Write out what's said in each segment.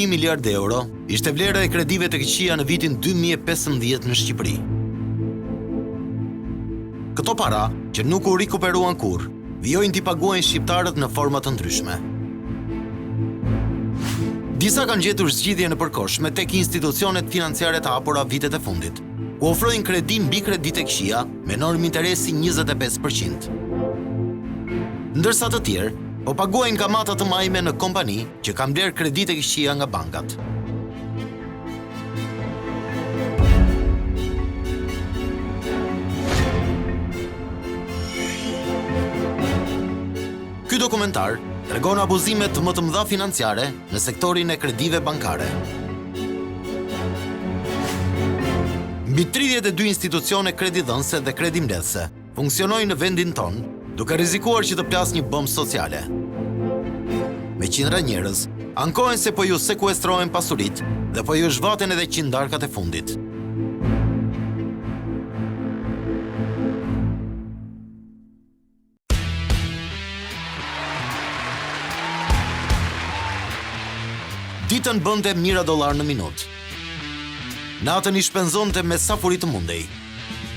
1 miliard euro ishte vlera e kredive të këqija në vitin 2015 në Shqipëri. Këto para, që nuk u rikuperuan kurrë, vijojnë t'i paguajnë shqiptarët në forma të ndryshme. Disa kanë gjetur zgjidhje në përkohshme tek institucionet financiare të hapura vitet e fundit, ku ofrojnë kredi mbi kreditë e këqija me normë interesi 25%. Ndërsa të tjerë po paguajnë kamata të majme në kompani që kanë blerë kreditë e këqija nga bankat. Ky dokumentar tregon abuzimet më të mëdha financiare në sektorin e kredive bankare. Mbi 32 institucione kredidhënëse dhe kredi-blerëse funksionojnë në vendin ton, duke rrezikuar që të plasë një bombë sociale. Me qindra njerëz ankohen se po ju sekuestrohen pasuritë dhe po ju zhvaten edhe qindarkat e fundit. Ditën bënte mijëra dollar në minutë. Natën i shpenzonte me sa furi të mundej.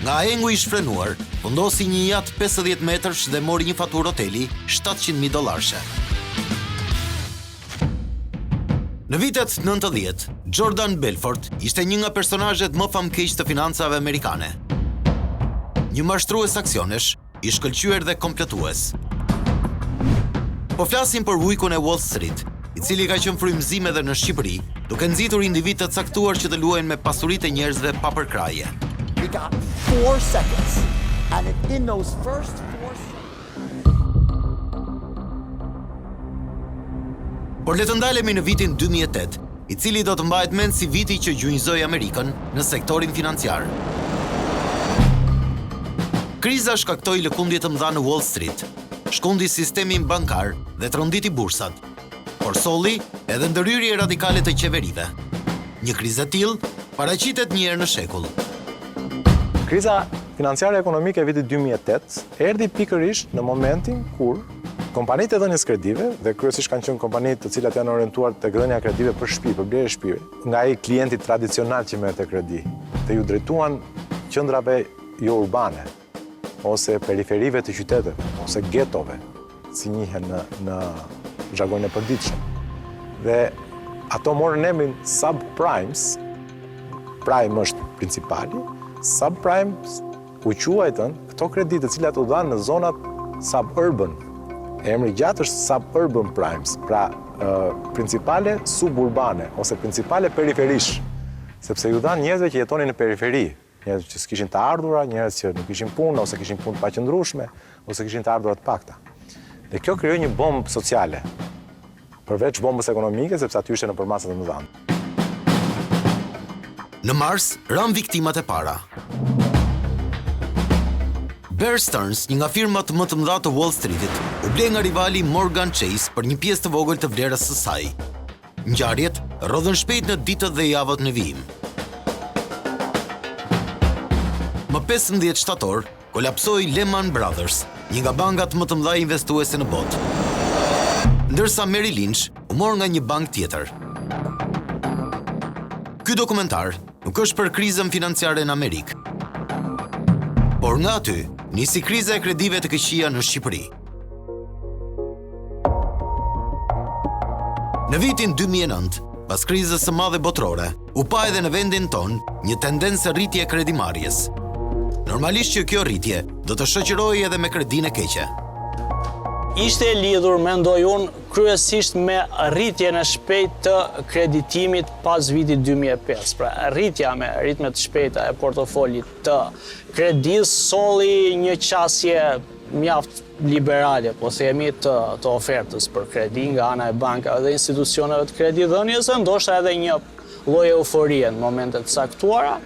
Nga engu i shfrenuar, fundosi një jat 50 metrësh dhe mori një faturë hoteli $700.000. Në vitet 90, Jordan Belfort ishte një nga personazhet më famkeq të financave amerikane. Një mashtrues aksionesh, i shkëlqyer dhe komplotues. Po flasim për ujkun e Wall Street, i cili ka qenë frymëzim edhe në Shqipëri, duke nxitur individ të caktuar që të luajnë me pasuritë e njerëzve pa përkraje. We got 4 seconds, and in those first 4 seconds... Por le të ndalemi në vitin 2008, i cili do të mbahet mend si viti që gjunjëzoi Amerikën në sektorin financiar. Kriza shkaktoi lëkundje të mëdha në Wall Street, shkundi sistemin bankar dhe tronditi bursat, por solli edhe ndërhyrje radikale të qeverive. Një krizë e tillë paraqitet një herë në shekull. Kriza financiare ekonomike e vitit 2008 erdhi pikërisht në momentin kur kompanitë e dhënies kredive, dhe kryesisht kanë qenë kompanitë të cilat janë orientuar tek dhënia kredive për shtëpi, për blerje shtëpie, nga ai klienti tradicional që merrte kredi, të ju drejtuan qendrave jo urbane, ose periferive të qyteteve, ose getove, si njihen në zhargonin e përditshëm. Dhe ato morën emrin subprimes, prime është principali, subprimes u quajtën këto kreditë të cilat u dhanë në zonat suburban. Emri gjatë është suburban primes, pra principale suburbane ose principale periferish, sepse ju dhanë njerëzve që jetonin në periferi, njerëz që s'kishin të ardhura, njerëz që nuk kishin punë ose kishin punë të paqëndrueshme, ose kishin të ardhurat pakta. Dhe kjo krijoi një bombë sociale, përveç bombës ekonomike, sepse aty ishte në përmasat e mëdha. Në mars, ran viktimat e para. Bear Stearns, një nga firmat më të mëdha të Wall Streetit, u ble nga rivali Morgan Chase për një pjesë të vogël të vlerës së saj. Ngjarjet rrodhën shpejt në ditët dhe javët në vijim. Më 15 shtator, kolapsoi Lehman Brothers, një nga bankat më të mëdha investuese në botë. Ndërsa Merrill Lynch u mor nga një bank tjetër. Ky dokumentar nuk është për krizën financiare në Amerikë, por nga aty nisi kriza e kredive të këqija në Shqipëri. Në vitin 2009, pas krizës së madhe botërore, u pa edhe në vendin ton një tendencë rritje kredimarrjes. Normalisht që kjo rritje do të shoqërohej edhe me kredinë e keqe. Ishte lidhur, mendoj unë, kryesisht me rritjen e shpejtë të kreditimit pas vitit 2005. Pra, rritja me ritme të shpejta e portofolit të kredisë solli një qasje mjaft liberale, po themi të ofertës për kredi nga ana e bankave dhe institucioneve të kredidhënies, ndoshta edhe një lloj euforie në momentet të caktuara,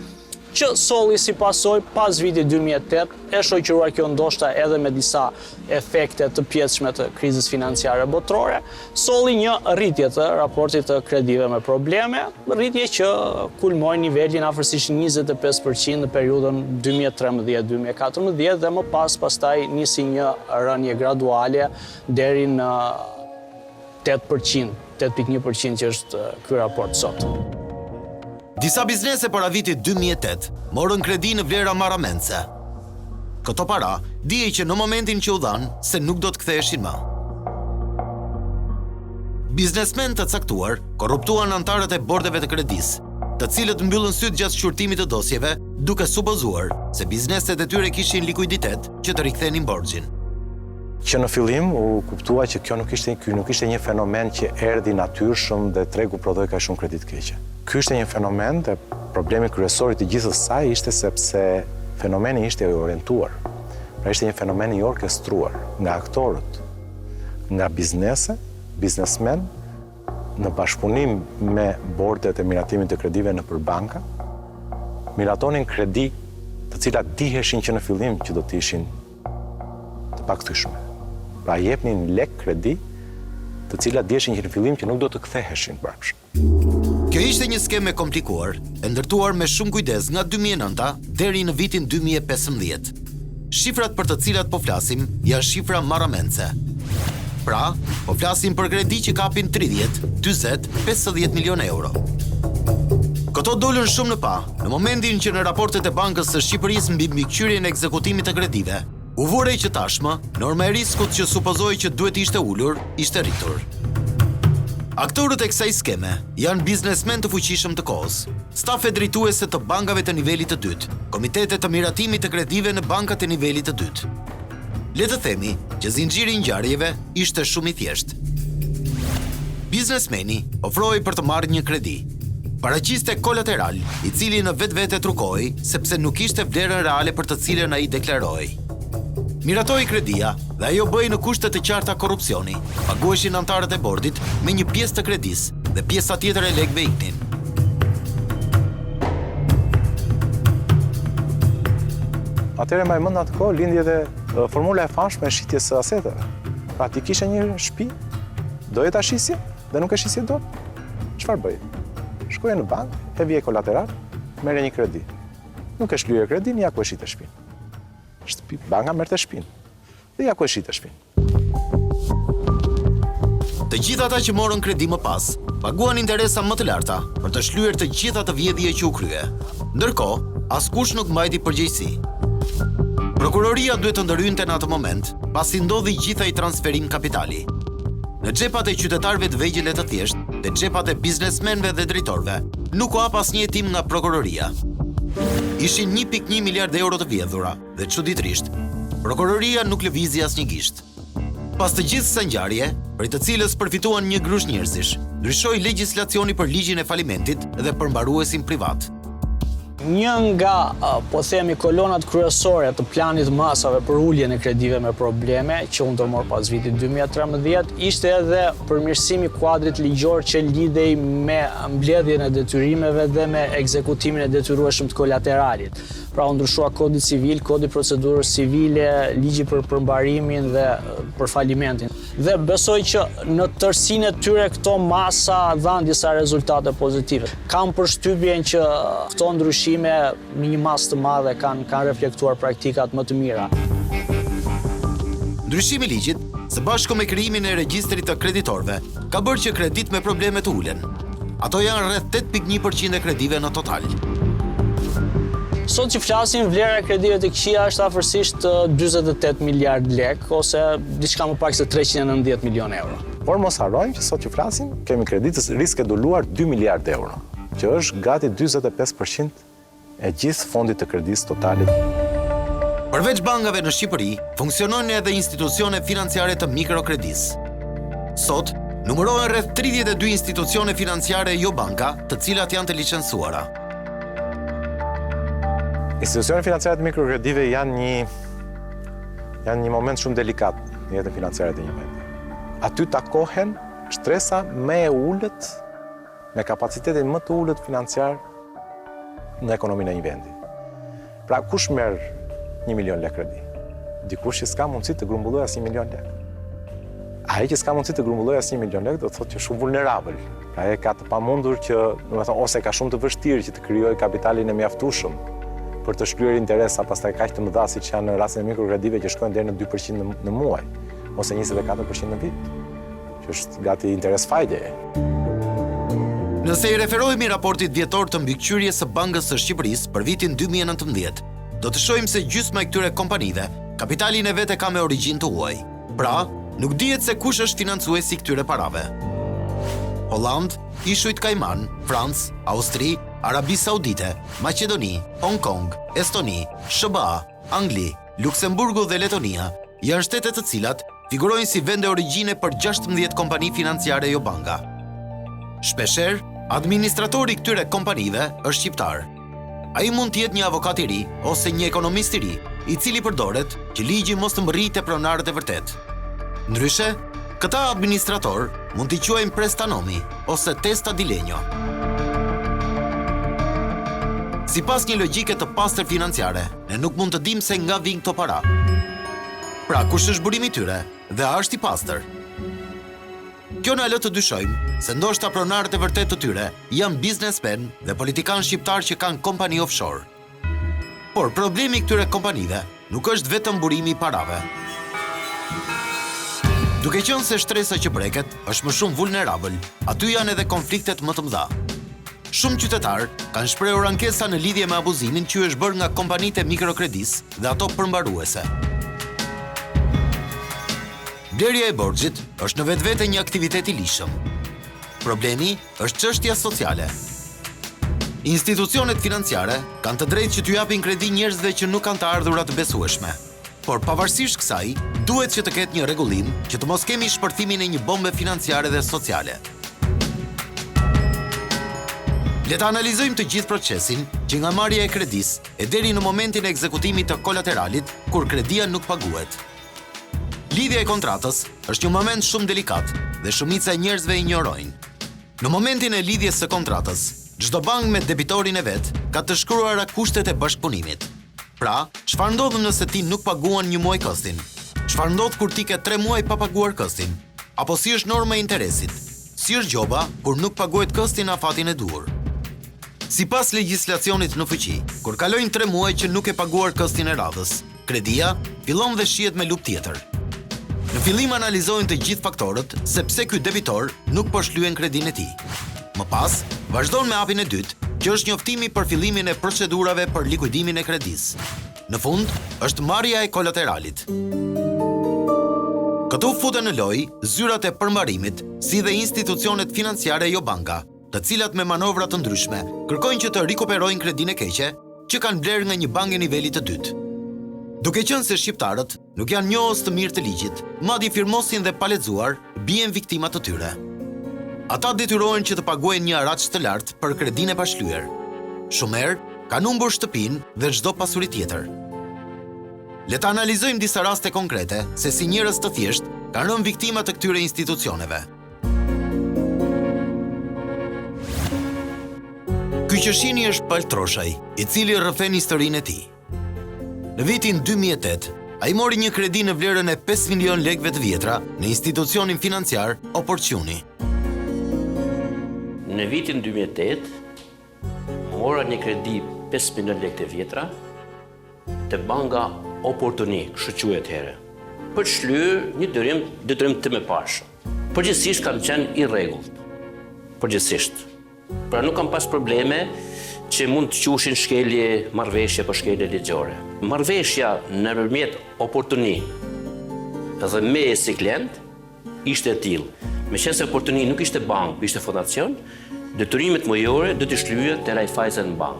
që solli si pasojë pas vitit 2008, e shoqëruar kjo ndoshta edhe me disa efekte të pjetshme të krizës financiare botërore, solli një rritje të raportit të kredive me probleme, rritje që kulmoi nivelin afërsisht 25% në periudhën 2013-2014 dhe më pastaj nisi një rënje graduale deri në 8% 8.1% që është ky raport sot. Disa biznese para vitit 2008 morën kredi në vlera marramense. Këto para dihej që në momentin që u dhanë se nuk do të ktheheshin më. Biznesmen të caktuar korruptuan antarët e bordeve të kredisë, të cilët mbyllën syt gjatë shqyrtimit të dosjeve, duke supozuar se bizneset e tyre kishin likuiditet që të rikthenin borxhin. Që në fillim u kuptua që ky nuk ishte një fenomen që erdhi natyrshëm dhe tregu prodhoi kaq shumë kredi të keqe. Ky ishte një fenomen dhe problemi kryesor i të gjithës saj ishte sepse fenomeni ishte i orientuar. Pra ishte një fenomen i orkestruar nga aktorët, nga biznesmen, në bashkëpunim me bordet e miratimit të kredive nëpër banka, miratonin kredi të cilat diheshin që në fillim që do të ishin të pakthyeshme. Pra jepnin lek kredi të cilat diheshin që në fillim që nuk do të ktheheshin prapë. Kjo ishte një skemë e komplikuar, e ndërtuar me shumë kujdes nga 2009 deri në vitin 2015. Shifrat për të cilat po flasim janë shifra marramense. Pra, po flasim për kredi që kapin 30, 40, 50 milion euro. Këto dolën shumë në pa, në momentin që në raportet e Bankës së Shqipërisë mbi mbikëqyrjen e ekzekutimit të kredive, u vurej që tashmë, norma e riskut që supozoi që duhet ishte ulur, ishte rritur. Aktorët e kësaj skeme janë biznesmen të fuqishëm të kohës, staf e drejtuese të bankave të nivelit të dytë, komitetet të miratimit të kredive në bankat e nivelit të dytë. Le të themi që zinxhiri i ngjarjeve ishte shumë i thjeshtë. Biznesmeni ofroi për të marrë një kredi. Paraqiste kolateral, i cili në vetvete trukohej sepse nuk ishte vlerën reale për të cilën ai deklarohej. Miratoi kredia dhe ajo bëi në kushte të qarta korrupsioni. Paguheshin antarët e bordit me një pjesë të kredisë dhe pjesa tjetër e lekëve iknin. Atëherë më mend atë kohë lindi edhe formula e famshme e shitjes së aseteve. Pra ti kishe një shtëpi, doje ta shisje dhe nuk e shisje dot. Çfarë bëj? Shkoje në bankë, e vije kolateral, merre një kredi. Nuk e shlyje kredin, ja ku e shite shtëpinë. Banka merrte shtëpinë. Dhe ja ku e shite shtëpinë. Të gjithë ata që morën kredi më pas, paguan interesa më të larta për të shlyer të gjitha të vjedhje që u krye. Ndërkohë, askush nuk mbajti përgjegjësi. Prokuroria duhet të ndërhynte në atë moment, pasi ndodhi gjithaj transferim kapitali. Në xhepat e qytetarëve të vegjël e të thjeshtë dhe xhepat e biznesmenëve dhe drejtorëve, nuk u hap asnjë hetim nga prokuroria. Ishin 1.1 miliard euro të vjedhura dhe çuditërisht, prokuroria nuk lëvizi asnjë gisht. Pas të gjithë kësaj ngjarje, prej të cilës përfituan një grush njerëzish, ndryshoi legjislacioni për ligjin e falimentit dhe për mbaruesin privat. Një nga, po themi, kolonat kryesore të planit masave për uljen e kredive me probleme, që u ndërmor pas vitit 2013, ishte edhe përmirësimi i kuadrit ligjor që lidhej me mbledhjen e detyrimeve dhe me ekzekutimin e detyrueshëm të kolateralit. Pra u ndryshua kodi civil, kodi procedurës civile, ligji për përmbarimin dhe për falimentin. Dhe besoj që në tërësinë e tyre këto masa dhanë disa rezultate pozitive. Kam përshtypjen që këto ndryshime në një masë të madhe kanë reflektuar praktikat më të mira. Ndryshimi i ligjit, së bashku me krijimin e regjistrit të kreditorëve, ka bërë që kredit me probleme të ulen. Ato janë rreth 8.1% e kredive në total. Sot që flasim, vlera e kredive të këqija është afërsisht 48 miliard lek, ose diçka më pak se 390 milion euro. Por mos harrojmë që sot që flasim, kemi kreditë riskeduluar 2 miliard euro, që është gati 45% e gjithë fondit të kredisë totalit. Përveç bankave në Shqipëri, funksionojnë edhe institucione financiare të mikrokredisë. Sot, numërohen rreth 32 institucione financiare jo banka, të cilat janë të licencuara. Institucionet financiare të mikrokredive janë një moment shumë delikat në jetën financiare të një vendi. Aty takohen shtresa më e ulët me kapacitetin më të ulët financiar në ekonominë e një vendi. Pra kush merr 1 milion lek kredi? Dikush që s'ka mundësi të grumbullojë as 1 milion lek. Ai që s'ka mundësi të grumbullojë as 1 milion lek do të thotë që është shumë vulnerabël. Pra ai ka të pamundur që, domethënë, ose ka shumë të vështirë që të krijojë kapitalin e mjaftueshëm për të shkryer interesa pastaj kaq të mëdha siç janë në rastin e mikrokredive që shkojnë deri në 2% në muaj, ose 24% në vit. Që është gati interes fajde. Nëse i referohemi raportit vjetor të mbikëqyrjes së Bankës së Shqipërisë për vitin 2019, do të shohim se gjysma e këtyre kompanive kapitalin e vet e ka me origjinë të huaj. Pra, nuk dihet se kush është financuesi i këtyre parave. Holland, Ishujt Kajman, Francë, Austri, Arabi Saudite, Maqedoni, Hong Kong, Estoni, SBA, Angli, Luksemburgu dhe Letonia janë shtete të cilat figurojnë si vende origjine për 16 kompani financiare jo banka. Shpesher, administratori i këtyre kompanive është shqiptar. Ai mund të jetë një avokat i ri ose një ekonomist i ri, i cili përdoret që ligji mos të mbërrijë te pronarët e vërtet. Ndryshe, këta administrator mund t'i quajmë prestanomi ose testa di legno. Sipas një logjike të pastër financiare, ne nuk mund të dimë se nga vijnë këto para. Pra, kush është burimi i tyre dhe a është i pastër? Kjo na lë të dyshojmë se ndoshta pronarët e vërtet të tyre janë biznesmen dhe politikanë shqiptar që kanë kompani offshore. Por problemi i këtyre kompanive nuk është vetëm burimi i parave. Duke qenë se shtresa që preket është më shumë vulnerabël, aty janë edhe konfliktet më të mëdha. Shumë qytetarë kanë shprehur ankesa në lidhje me abuzimin që është bërë nga kompanitë e mikrokredisë dhe ato përmbaruese. Blerja e borxhit është në vetvete një aktivitet i lishëm. Problemi është çështja sociale. Institucionet financiare kanë të drejtë që t'ju japin kredi njerëzve që nuk kanë të ardhurat të besueshme. Por pavarësisht kësaj, duhet që të ketë një rregullim që të mos kemi shpërthimin e një bombe financiare dhe sociale. Le ta analizojmë të gjithë procesin që nga marrja e kredisë e deri në momentin e ekzekutimit të kolateralit kur kredia nuk paguhet. Lidhja e kontratës është një moment shumë delikat dhe shumica e njerëzve i injorojnë. Në momentin e lidhjes së kontratës, çdo bank me debitorin e vet ka të shkruara kushtet e bashkëpunimit. Pra, çfarë ndodh nëse ti nuk paguan një muaj kostin? Çfarë ndodh kur ti ke 3 muaj pa paguar kostin? Apo si është norma e interesit? Si është gjoba kur nuk paguhet kosti në afatin e duhur? Sipas legjislacionit në fuqi, kur kalojnë 3 muaj që nuk e paguar kostin e radhës, kredia fillon dhe shihet me lupë tjetër. Në fillim analizojnë të gjithë faktorët sepse ky debitor nuk po shlyen kredinë e tij. Më pas, vazhdon me hapin e dytë, që është njoftimi për fillimin e procedurave për likuidimin e kredisë. Në fund, është marrja e kolateralit. Këtu futen në lojë zyrat e përmbarimit, si dhe institucionet financiare jo banka, të cilat me manovra të ndryshme kërkojnë që të rikuperojnë kredinë e keqe që kanë blerë nga një bankë nivelit të dytë. Duke qenë se shqiptarët nuk janë njohës të mirë të ligjit, madje firmosin dhe palexuar, bien viktimat të tyre. Ata detyrohen që të paguajnë një araç të lartë për kredinë e pashlyer. Shumë herë kanë humbur shtëpinë dhe çdo pasuri tjetër. Le ta analizojmë disa raste konkrete se si njerëz të thjeshtë kanë rënë viktima të këtyre institucioneve. Ky që shihni është Paltroshaj, i cili rrëfen historinë e tij. Në vitin 2008, ai mori një kredi në vlerën e 5 milion lekëve të vjetra në institucionin financiar Oportuni. Në vitin 2008, mora një kredi 5 milion lekë të vjetra të banka Oportuni, kështu quhet herë, për të shlyer një detyrim të mëparshëm. Përgjithsisht kanë qenë i rregullt. Përgjithsisht. Pra nuk kanë pas probleme që mund të qushin shkelje marrëveshje për shkelje ligjore. Marrëveshja nëpërmjet Oportuni dhe me si klient ishte e tillë. Meqense Oportuni nuk ishte bankë, ishte fondacion, detyrimet mujore do të shlyhet te Raiffeisen Bank.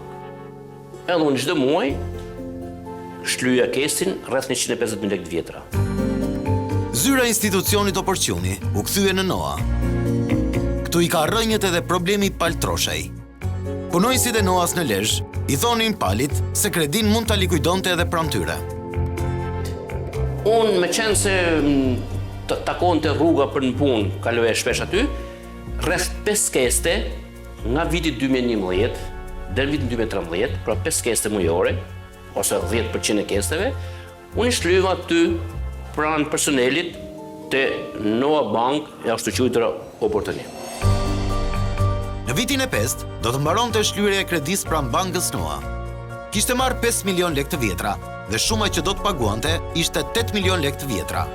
Edhe unë çdo muaj shlyja kesin rreth 150.000 lekë të vjetra. Zyra e institucionit Oportuni u kthye në Noa. Këtu i ka rrënjët edhe problemi Paltroshaj. Punojësit e Noas në Lezhë i thonin Palit se kredin mund ta likuidonte edhe pranë tyre. Unë me qenë se takonte rruga për në punë, kaloja shpesh aty, rreth 5 keste nga viti 2011 deri vitin 2013, pra 5 keste mujore ose 10% e kesteve, unë i shlyeva aty pranë personelit te Noa Bank e ashtu quajtura Oportuni. Në vitin e 5 do të mbaronte shlyerja e kredisë pranë bankës Noa. Kishte marrë 5 milion lekë të vjetra dhe shuma që do të paguante ishte 8 milion lekë të vjetra.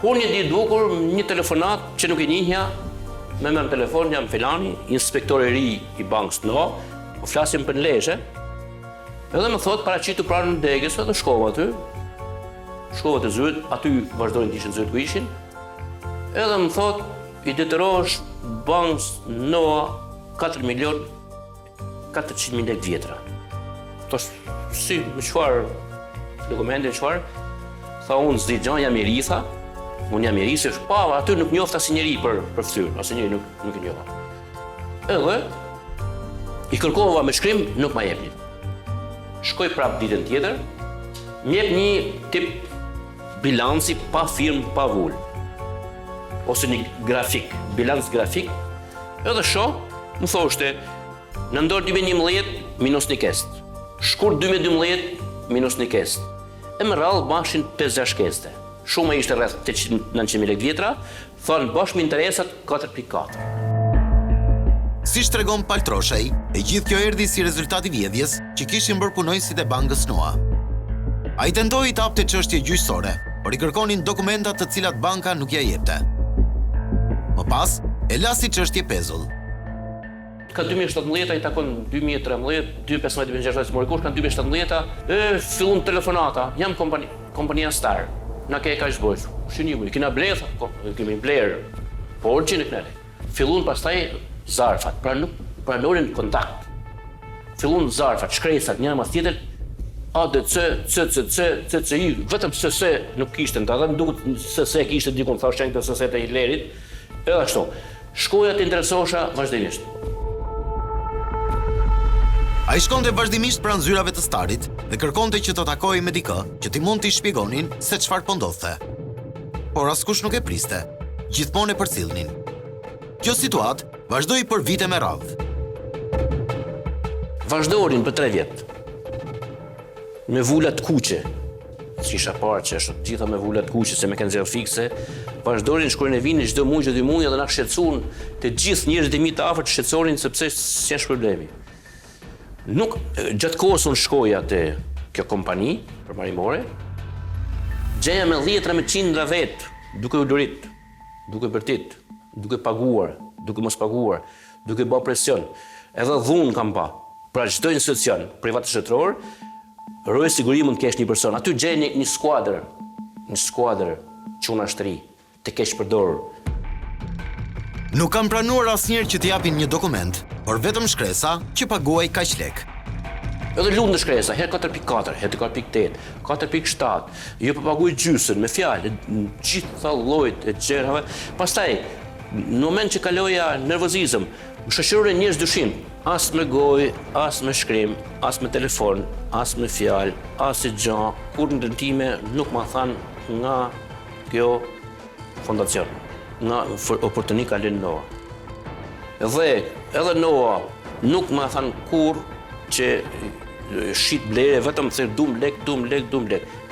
Unë një ditë dukur, një telefonat që nuk i njihja, me në telefon, jam Filani, inspektor i ri i bankës në, po flasim për në leshe, edhe më thot, paraqitu pranë në degës, edhe shkova aty, shkova të zyrët, aty vazhdojnë të ishin zyrët ku ishin, edhe më thot, i detyrohesh bankës NOA 4.400.000 lekë vjetra. Tosh, si, me qëfar dokumente, qëfar? Tha unë s'di gjan, jam i ri, tha. Unë jam i ri, se pa, aty nuk njofta si njeri për ftyrë, asë njeri nuk i njofta. Edhe, i kërkova me shkrim, nuk ma jepni. Shkoj prap ditën tjetër, më jep një tip bilanci pa firmë, pa vull. Ose një grafik, bilanc grafik, edhe shoh, më thoshte, nëndor 2011 minus një kest, shkurt 2012 minus një kest, e më rrallë bashin 5-6 keste. Shumë ishte rreth 800-900.000 lekë vjetra, thonë bashkë me interesat 4.4. Si shtregon Paltroshaj, e gjithë kjo erdhi si rezultati vjedhjes që kishin bërë punojësit e bankës NOA. A i tentoi të hapte çështje gjyqësore, por i kërkonin dokumentat të cilat banka nuk ja jepte. Më pas, e lasi çështje pezull. Ka 2017, i takon 2013, 2015, 2016, mori kush, ka 2017, fillon telefonata, jam kompania Star, na ke ka shbojsh, shënjimi, kina blerë, kemi blerë, por që në knele. Fillon pastaj zarfat, pra nuk pranorin kontakt. Fillon zarfat, shkresat, njëra mas tjetër, CCI, vetëm CC nuk kishte, në të dhe duket CC kishte dikun, tha shenjë të CC të Hitlerit, edhe ashtu. Shkoja të interesosha vazhdimisht. A i shkonte vazhdimisht pranë zyrave të Starit dhe kërkonte që të takojë me dikë që ti mund t'i shpjegonin se çfarë po ndodhte. Por askush nuk e priste, gjithmonë e përcillnin. Kjo situatë vazhdoi për vite me radhë. Vazhdonin për 3 vjet. Me vulat kuqe. Si isha parë që është gjitha me vulat kuqe, se me kanë zero fikse, vazhdonin shkojnë e vinin çdo muaj 2 muaj dhe na shqetësuan të gjithë njerëzit e mi të afërt shqetësonin sepse s'është problemi. Nuk gjatë kohës unë shkoja te kjo kompani për marimore, gjeja me 10 me qindra vet, duke u lurit, duke bërtit, duke paguar, duke mos paguar, duke bë presion, edhe dhunë kam pa. Pra çdo institucion privat shtetëror, rroj siguri mund të kesh një person. Aty gjej një skuadër çuna shtri, të keq përdorur. Nuk kam pranuar asnjëherë që t'i japin një dokument, por vetëm shkresa që paguaj kaq lek. Edhe lumë në shkresa, herë 4.4, herë 4.8, 4.7, jo për paguaj gjysën, me fjalë, gjitha llojit e gjerave. Pastaj, në moment që kaloja nervozizëm, më shoqëroi njerëz dyshim, as me gojë, as me shkrim, as me telefon, as me fjalë, as i gjë, kur në dëntime nuk ma than nga kjo fondacion, nga oportuni ka lënë NOA. Dhe edhe NOA nuk ma than kur që shit blere, vetëm se dum lek.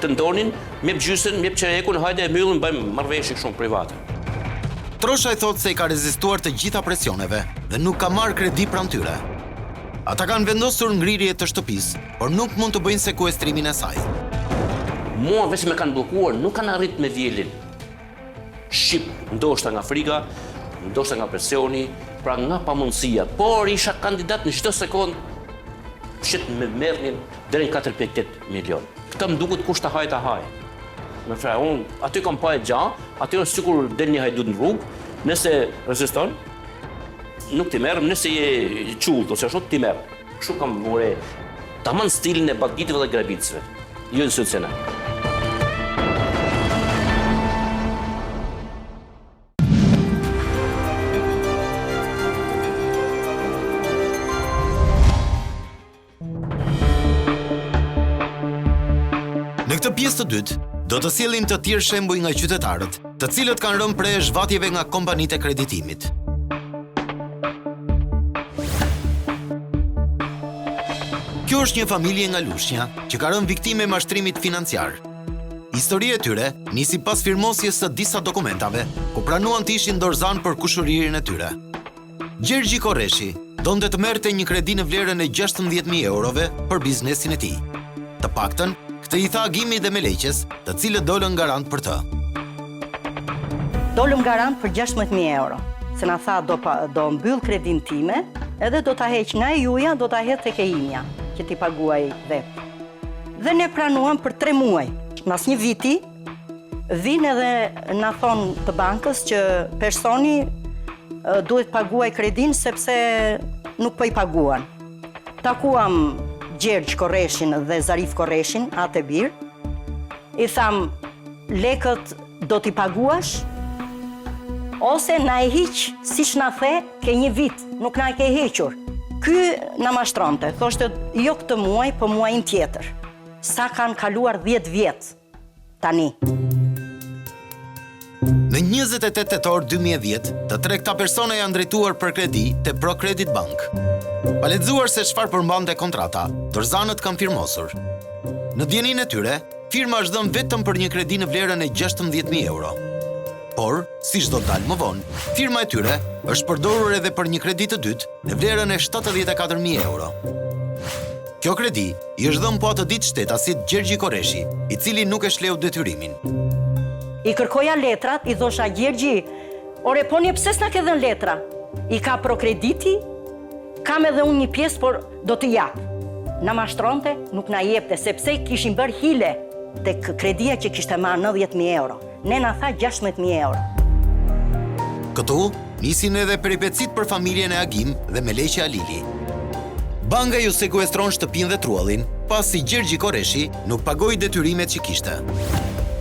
Të ndonin, mjep gjysën, mjep qerekun, hajde e myllën, bëjmë marrëveshje shumë private. Troshaj thot se i ka rezistuar të gjitha presioneve dhe nuk ka marrë kredi pranë tyre. Ata kanë vendosur ngrirje të shtëpisë, por nuk mund të bëjnë sekuestrimin e saj. Mua veç me kanë bllokuar, nuk kanë arrit me vjelin. Shqip, ndoshta nga frika, ndoshta nga presioni, pra nga pamundësia, por isha kandidat në çdo sekond që me merrnin deri në 4.8 milion. Këtë më duket kush ta haj. Me fra, unë aty kam pa e gjatë, aty është sikur del një hajdut në rrugë, nëse reziston, nuk ti merrem, nëse je çullt ose ashtu ti merr. Kështu kam vure tamam stilin e banditëve dhe grabitësve, jo institucional. Në këtë pjesë të dytë, do të sjellim të tjerë shembuj nga qytetarët, të cilët kanë rënë prej zhvatjeve nga kompanitë e kreditimit. Kjo është një familje nga Lushnja që ka rënë viktime e mashtrimit financiar. Historia e tyre nisi pas firmosjes së disa dokumentave, ku pranuan të ishin dorëzan për kushëririn e tyre. Gjergji Korreshi donte të merrte një kredi në vlerën e 16.000 eurove për biznesin e tij. Të paktën, këtë i tha Agimi dhe Meleqes, të cilët dolën garant për të. dolëm garant për 16.000 euro. Se na tha do mbyll kredin time, edhe do ta heq nga e juja, do ta hedh tek e imja, që ti paguaj vetë. Dhe ne pranuam për 3 muaj. Mas një viti, vinë edhe na thonë të bankës që personi duhet paguaj kredin sepse nuk po I paguan. Takuam Gjergj Korreshin dhe Zarif Korreshin, atë birë. I tham, lekët do t'i paguash, ose na e hiq, siç na the, ke një vit, nuk na e ke hequr. Ky na mashtronte, thoshte, jo këtë muaj, po muajin tjetër. Sa kanë kaluar 10 vjet, tani. Në 28 tetor 2010, të 3 këta persona janë drejtuar për kredi te Pro Credit Bank. Pa lexuar se çfarë përmbante kontrata, dorëzanët kanë firmosur. Në dijenin e tyre, firma është dhënë vetëm për një kredi në vlerën e 16.000 euro. Por, siç do të dalë më vonë, firma e tyre është përdorur edhe për një kredi të dytë në vlerën e 74.000 euro. Kjo kredi I është dhënë po atë ditë shtetasit Gjergji Korreshi, I cili nuk e shleu detyrimin. I kërkoja letrat, I thosha Gjergji, ore po një pse s'na ke dhënë letra? I ka pro krediti, kam edhe unë një pjesë, por do të jap. Na mashtronte, nuk na jepte, sepse kishin bërë hile tek kredia që kishte marrë 90.000 euro. Ne na tha 16.000 euro. Këtu, nisin edhe peripecit për familjen e Agim dhe Meleqe Alili. Banka ju sekuestron shtëpinë dhe truallin, pasi Gjergji Korreshi nuk pagoi detyrimet që kishte.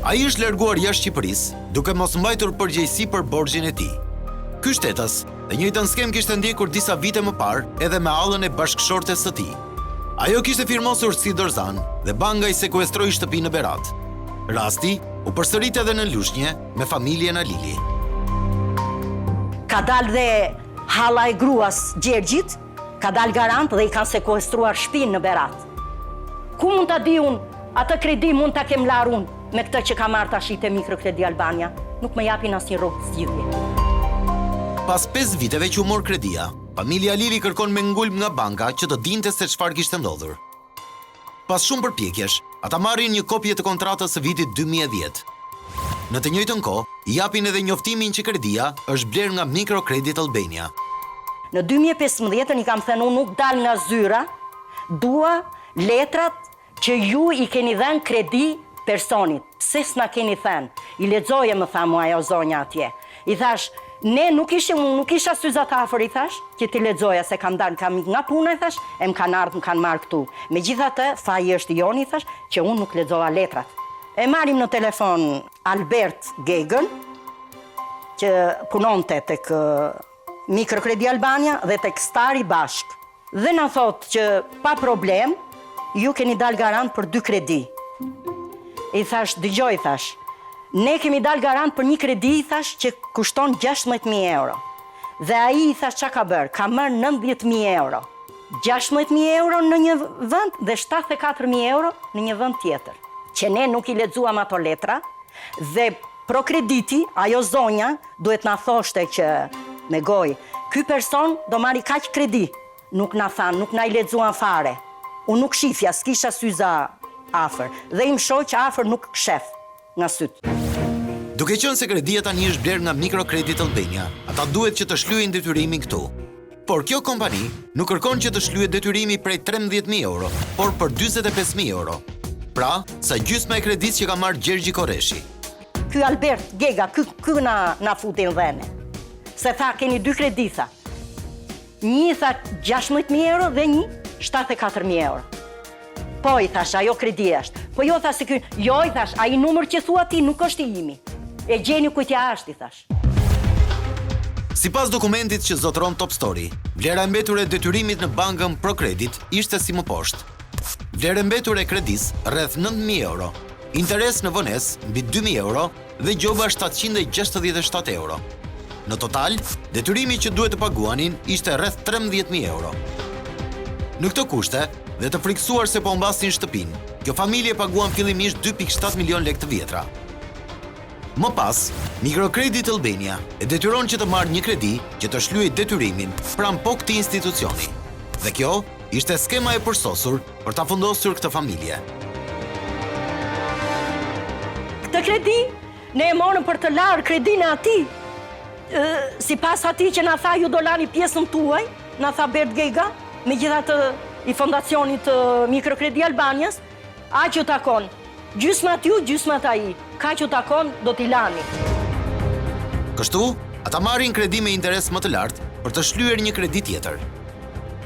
Ai është larguar jashtë Shqipërisë, duke mos mbajtur përgjegjësi për borxhin e tij. Ky shtetës, dhe njëjtën skem kishte ndjekur disa vite më parë edhe me hallën e bashkëshortes së tij. Ajo kishte firmosur si dorëzan dhe banka I sekuestroi shtëpinë në Berat. Rasti u përsërit edhe në Lushnjë me familjen Alili. Ka dalë dhe halla e gruas Gjergjit, ka dalë garant dhe I kanë sekuestruar shtëpinë në Berat. Ku mund ta di unë, atë kredi mund ta kem larë unë me këtë që ka marrë tash te Mikrokredi Albania, nuk më japin asnjë rrugë zgjidhje. Pas 5 viteve që u mor kredia, familja Alili kërkon me ngulm nga banka që të dinte se çfarë kishte ndodhur. Pas shumë përpjekjesh, ata marrin një kopje të kontratës së vitit 2010. Në të njëjtën kohë, I japin edhe njoftimin që kredia është blerë nga Microcredit Albania. Në 2015 I kam thënë unë nuk dal nga zyra, dua letrat që ju I keni dhënë kredi personit. Pse s'na keni thënë? I lexoje më tha mua ajo zonja atje. I thash, ne nuk isha syzat afër, I thash, që ti lexoja se kam nga puna, I thash, më kanë ardhur, më kanë marrë këtu. Megjithatë, faji është I joni, I thash, që unë nuk lexova letrat. E marrim në telefon Albert Gegën, që punonte tek Microcredi Albania dhe tek Stari bashk. Dhe na thotë që pa problem, ju keni dal garant për 2 kredi. I thash, dëgjoj, thash, ne kemi dal garant për një kredi, I thash, që kushton 16.000 euro. Dhe ai I thash, çka ka bërë? Ka marrë 90.000 euro. 16.000 euro në një vend dhe 74.000 euro në një vend tjetër. Që ne nuk I lexuam ato letra dhe pro krediti, ajo zonja, duhet na thoshte që me gojë, ky person do marri kaq kredi. Nuk na than, nuk na I lexuan fare. Unë nuk shifja, s'kisha syza afër. Dhe im shoh që afër nuk shef nga syt. Duke qenë se kredia tani është blerë nga Microcredit Albania, ata duhet që të shlyejnë detyrimin këtu. Por kjo kompani nuk kërkon që të shlyejë detyrimi prej 13.000 euro, por për 45.000 euro. Pra, sa gjysma e kredisë që ka marrë Gjergji Korreshi. Ky Albert Gega, ky na futin dhene. Se tha, keni 2 kredi, tha. Një tha 16.000 euro dhe një 74.000 euro. Po, I thash, ajo kredi është. Po jo, thash, se ky, jo, I thash, ai numër që thua ti nuk është I imi. E gjeni kujtja është, I thash. Sipas dokumentit që zotëron Top Story, vlera e mbetur e detyrimit në bankën Pro Credit ishte si më poshtë. Vlera e mbetur e kredisë rreth 9.000 euro, interes në vonesë mbi 2.000 euro dhe gjoba 767 euro. Në total, detyrimi që duhet të paguanin ishte rreth 13.000 euro. Në këto kushte, dhe të friksuar se po mbasin shtëpinë, kjo familje paguan fillimisht 2.7 milion lekë të vjetra. Më pas, Microcredit Albania e detyron që të marrë një kredi që të shlyejë detyrimin pranë po këtij institucioni. Dhe kjo ishte skema e përsosur për ta fundosur këtë familje. Këtë kredi Ne e morëm për të larë kredinë e atij. Sipas atij që na tha ju do lani pjesën tuaj, na tha Bert Gega, megjithatë i fondacionit Mikrokredi Albanias, aq ju takon. Gjysma t'ju, gjysma t'ai. Ka që takon, do t'i lani. Kështu, ata marrin kredi me interes më të lartë për të shlyer një kredi tjetër.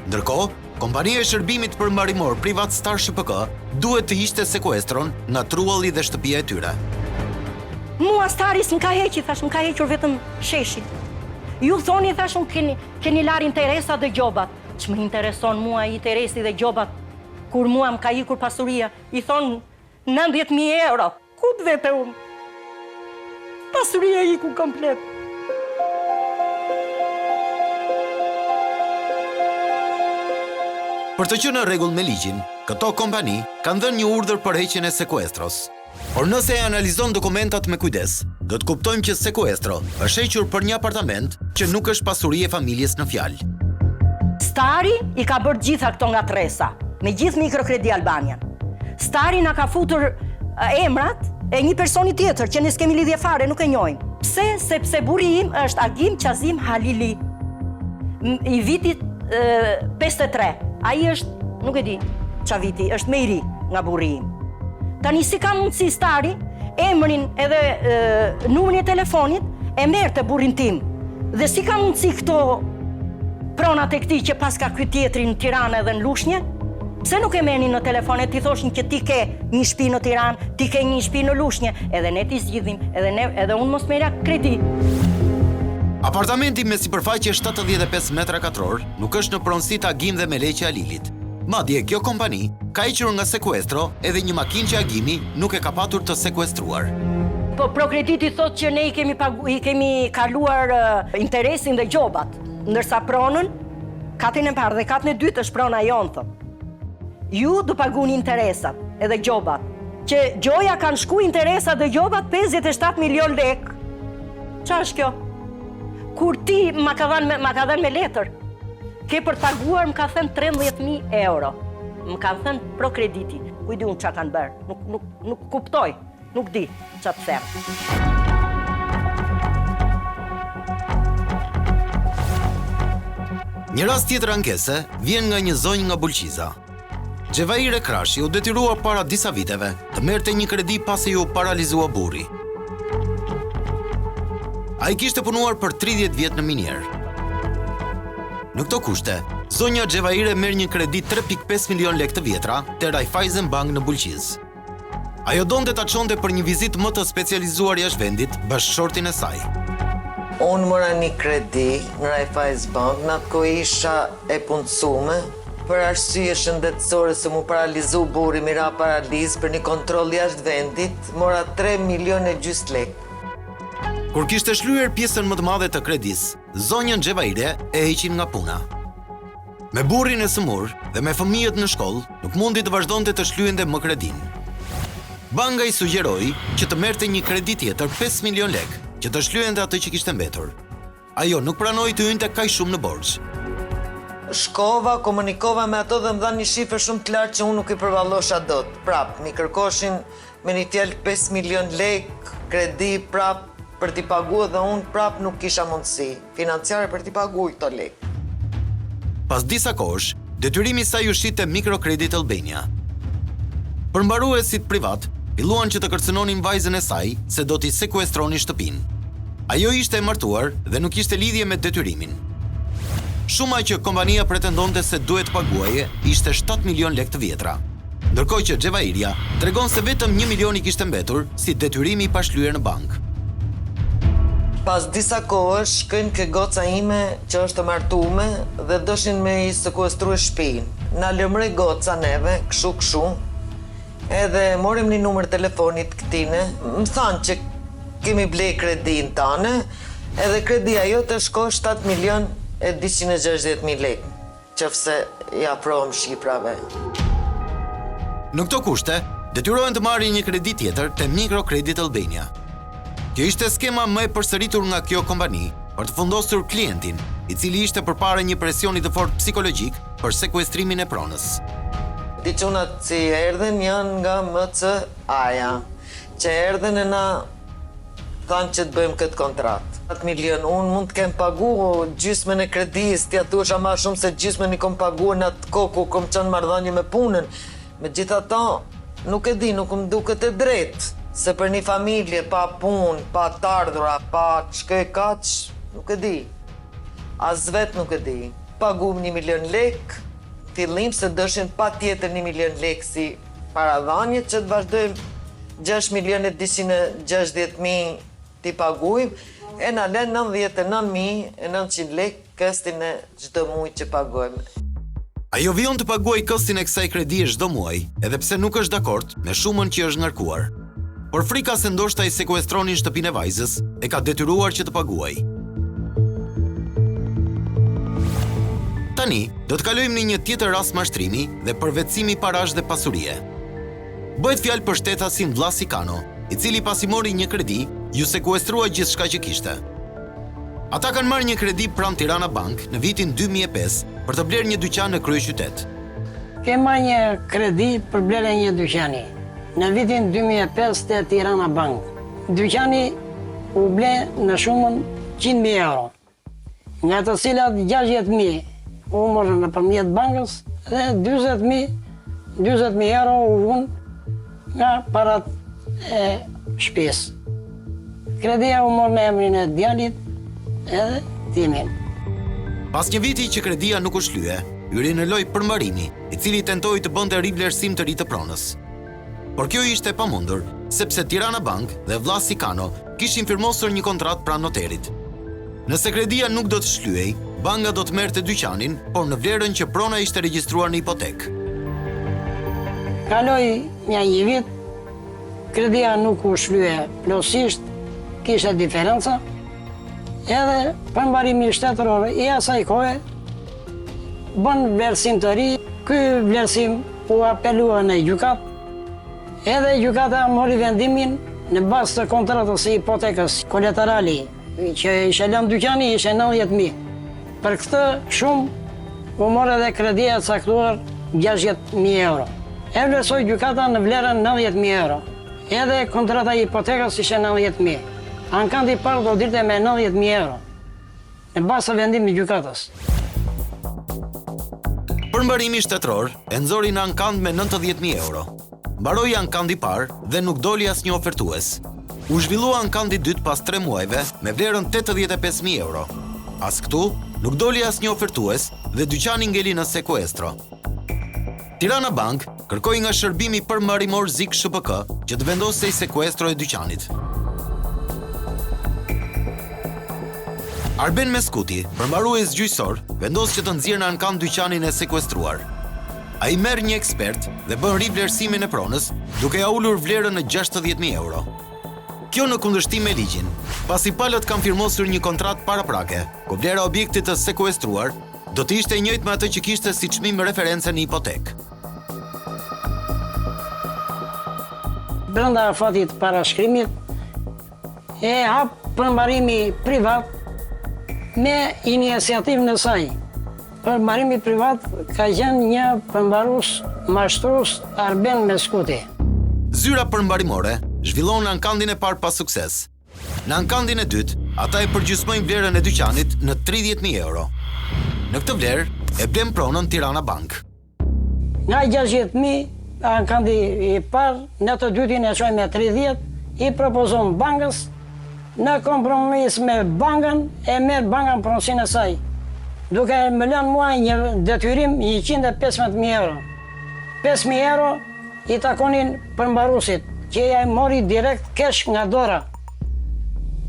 Ndërkohë, kompania e shërbimit për mbarimor privat Star SHPK duhet të hiqte sekuestron nga trualli dhe shtëpia e tyre. Mua Staris më ka heqi, thash, më ka hequr vetëm sheshi. Ju thoni, thash, keni larë interesat dhe gjobat. Që më intereson mua interesi dhe gjobat, kur mua më ka ikur pasuria, i thonë 90.000 euro. Ku të vete unë? Pasuria iku komplet. Për të qenë në rregull me ligjin, këto kompani kanë dhënë një urdhër për heqjen e sekuestros. Por nëse e analizon dokumentat me kujdes, do të kuptojmë që sekuestro është hequr për një apartament që nuk është pasuri e familjes në fjalë. Stari i ka bërë gjitha këto nga tresa, me gjithë Mikrokredi Albanian. Stari na ka futur emrat e një personi tjetër që ne s'kemi lidhje fare, nuk e njohim. Pse? Sepse burri im është Agim Qazim Halili, i vitit 53. Ai është, nuk e di qa viti, është me i ri nga burri im. Tani si ka mundësi Stari, emrin edhe numrin e telefonit e merr te burrin tim. Dhe si ka mundësi këto pronat e këtij që pas ka ky tjetri në Tiranë edhe në Lushnjë? Pse nuk e merrnin në telefon e ti thoshin që ti ke një shtëpi në Tiranë, ti ke një shtëpi në Lushnjë, edhe ne ti zgjidhim, edhe unë mos merja kredi. Apartamenti me sipërfaqe 75 metra katror nuk është në pronësi të Agim dhe Meleqe Alilit. Madje kjo kompani ka hequr nga sekuestro edhe një makinë që Agimi nuk e ka patur të sekuestruar. Po Prokrediti thotë që ne i kemi kaluar interesin dhe gjobat, ndërsa pronën, katin e parë dhe katin e dytë është prona jonë, thë. Ju do paguani interesat edhe gjobat, që gjoja kanë shku interesat dhe gjobat 57 milion lek. Qa është kjo? Kur ti ma ka dhënë me letër, ke për të paguar më ka thënë 13.000 euro. Më kanë thënë Prokrediti. Kujdi unë qa kanë bërë. Nuk kuptoj. Nuk di qa të them. Një rast tjetër ankese vjen nga një zonjë nga Bulqiza. Xhevaire Krashi u detyrua para disa viteve të merrte një kredi pasi u paralizua burri. Ai kishte punuar për 30 vjet në minier. Në këto kushte, zonja Xhevaire merr një kredi 3.5 milion lek të vjetra te Raiffeisen Bank në Bulqiz. Ajo donte ta çonte për një vizitë më të specializuar jashtë vendit bashkëshortin e saj. Unë mora një kredi në Raiffeisen Bank, në atë kohë isha e punësume, për arsye shëndetësore se mu paralizu burri mira paraliz për një kontroll jashtë vendit, mora 3 milion e gjys lek. Kur kishte shlyer pjesën më të madhe të kredisë, zonjën Xhevaire e heqin nga puna. Me burrin e sëmur dhe me fëmijët në shkollë, nuk mundi të vazhdonte të shlyente më kredin. Banka i sugjeroi që të merrte një kredi tjetër 5 milion lek, që të shlyente atë që kishte mbetur. Ajo nuk pranoi të hynte kaq shumë në borxh. Shkova, komunikova me ato dhe më dhanë një shifër shumë të lartë që unë nuk i përvallosha dot. Prap, mi kërkoshin me një fjalë 5 milion lek, kredi prap për t'i paguar dhe unë prap nuk kisha mundësi financiare për t'i paguar këto lek. Pas disa kohësh, detyrimi i saj u shit te Mikrokredit Albania. Përmbaruesit privat filluan që të kërcënonin vajzën e saj se do t'i sekuestronin shtëpinë. Ajo ishte e martuar dhe nuk kishte lidhje me detyrimin. Shuma që kompania pretendonte se duhet paguaje ishte 7 milion lek të vjetra. Ndërkohë që Xhevairia tregon se vetëm 1 milion i kishte mbetur si detyrimi i pashlyer në bank. Pas disa kohësh, shkojnë ke goca ime që është të martume dhe doshin me i sekuestru e shtëpinë. Na lëmrej goca neve, kshu, edhe morim një numër telefonit këtine, më thanë që kemi blej kredin tane, edhe kredia jote shko 7 milion e 260.000 lek, qëfse ja provëm Shqiprave. Në këto kushte, detyrohen të marrin një kredi tjetër te Mikrokredit Albania. Kjo ishte skema më e përsëritur nga kjo kompani për të fundosur klientin, i cili ishte përpara një presioni të fortë psikologjik për sekuestrimin e pronës. Diçunat që erdhen janë nga MC-aja, që erdhen e na thanë që të bëjmë këtë kontratë. 7 milion, unë mund të kem pagu gjysmën e kredisë, t'ja thosha ma shumë se gjysmën i kom pagu në atë kohë ku kom qenë marrëdhënie me punën. Megjithatë, nuk e di, nuk më duket e drejtë, se për një familje pa punë, pa të ardhura, pa ç'ke kaç, nuk e di. As vetë nuk e di. Pagum 1 milion lek, fillim se dëshin pa tjetër 1 milion lek si paradhanje që të vazhdojmë 6.260.000 t'i pagujmë, e na len 99.900 lek këstin e çdo muaj që pagojmë. Ajo vion të paguaj kostin e kësaj kredie çdo muaj, edhe pse nuk është dakord me shumën që është ngarkuar. Por frika se ndoshta i sekuestronin shtëpinë e vajzës, e ka detyruar që të paguaj. Tani, do të kalojmë në një tjetër rast mashtrimi dhe përvetësimi parash dhe pasurie. Bëhet fjalë për shtetasin Vllasi Kano, i cili pasi mori një kredi, ju sekuestrua gjithçka që kishte. Ata kanë marrë një kredi pranë Tirana Bank në vitin 2005 për të blerë një dyqan në kryeqytet. Kemë marrë një kredi për blerë një dyqani në vitin 2005 te Tirana Bank. Dyqani u ble në shumën 100.000 euro, nga të cilat 60.000 u morën nëpërmjet bankës dhe 40.000 euro u vun nga parat e shtëpisë. Kredia u morë në emrin e djalit edhe timin. Pas një viti që kredia nuk u shlye, hyri në lojë përmbarimi, i cili tentoi të bënte rivlerësim të ri të pronës. Por kjo ishte e pamundur, sepse Tirana Bank dhe Vllasi Kano kishin firmosur një kontratë pranë noterit. Nëse kredia nuk do të shlyej, banka do të merrte dyqanin, por në vlerën që prona ishte regjistruar në hipotek. Kaloi një vit, kredia nuk u shlye plotësisht, kishte diferenca, edhe përmbarimi shtetëror i asaj kohe bën vlerësim të ri. Ky vlerësim u apelua në gjykat, edhe gjykata mori vendimin në bazë të kontratës së hipotekës kolaterali që ishte lënë dyqani ishte 90.000. Për këtë shumë u mor edhe kredia e caktuar 60.000 euro. E vlerësoi gjykata në vlerën 90.000 euro. Edhe kontrata e hipotekës ishte 90.000. Ankanti i parë do dilte me 90.000 euro. Në bazë të vendimit të gjykatës. Përmbarimi shtetëror e nxori në ankand me 90.000 euro. Mbaroi ankandi i parë dhe nuk doli asnjë ofertues. U zhvillua ankandi i dytë pas 3 muajve me vlerën 85.000 euro. As këtu nuk doli asnjë ofertues dhe dyqani ngeli në sekuestro. Tirana Bank kërkoi nga shërbimi përmbarimor Zik SHPK që të vendosej sekuestro e dyqanit. Arben Meskuti, përmbarues gjyqësor, vendos që të nxjerrë në ankand dyqanin e sekuestruar. Ai merr një ekspert dhe bën rivlerësimin e pronës, duke ja ulur vlerën në 60.000 euro. Kjo në kundërshtim me ligjin, pasi palët kanë firmosur një kontratë paraprake, ku vlera e objektit të sekuestruar do të ishte e njëjtë me atë që kishte si çmim referencë në hipotek. Brenda fatit parashkrimit e hap përmbarimi privat me iniciativën e saj. Përmbarimi privat ka qenë një përmbarues mashtrues Arben Meskuti. Zyra përmbarimore zhvillon në ankandin e parë pas sukses. Në ankandin e dytë, ata e përgjysmojnë vlerën e dyqanit në 30.000 euro. Në këtë vlerë e blen pronën Tirana Bank. Nga 60.000, ankandi i parë, në të dytin e çojmë me 30, i propozon bankës, në kompromis me bankën e merr banka pronësinë e saj, duke më lënë mua një detyrim 115.000 euro. 5.000 euro i takonin përmbaruesit, që ja mori direkt kesh nga dora.